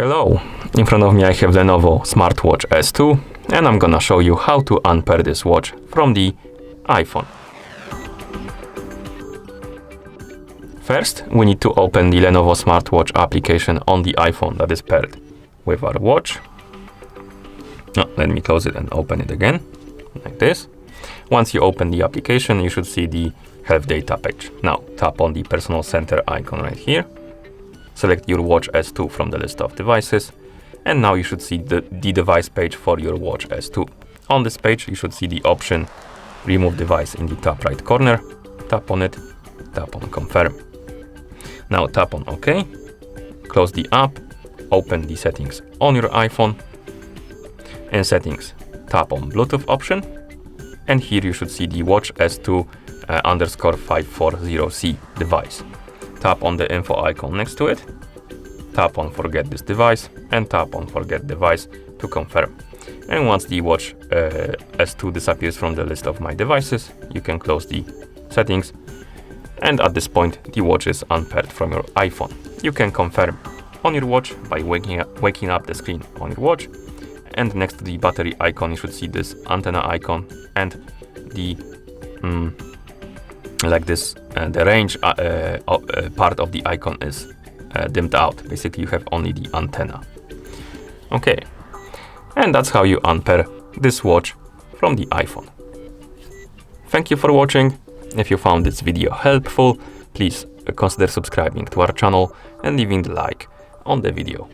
Hello, in front of me I have Lenovo Smartwatch S2 and I'm gonna show you how to unpair this watch from the iPhone. First, we need to open the Lenovo Smartwatch application on the iPhone that is paired with our watch. Let me close it and open it again, like this. Once you open the application, you should see the Health Data page. Now, tap on the Personal Center icon right here. Select your Watch S2 from the list of devices. And now you should see the device page for your Watch S2. On this page, you should see the option Remove Device in the top right corner. Tap on it, tap on Confirm. Now tap on OK. Close the app, open the settings on your iPhone. In Settings, tap on Bluetooth option. And here you should see the Watch S2 _540C device. Tap on the info icon next to it. Tap on Forget this device and tap on Forget device to confirm. And once the Watch S2 disappears from the list of my devices, you can close the settings. And at this point, the watch is unpaired from your iPhone. You can confirm on your watch by waking up the screen on your watch. And next to the battery icon, you should see this antenna icon and the the range part of the icon is dimmed out. Basically, you have only the antenna. Okay, and that's how you unpair this watch from the iPhone. Thank you for watching. If you found this video helpful, please consider subscribing to our channel and leaving the like on the video.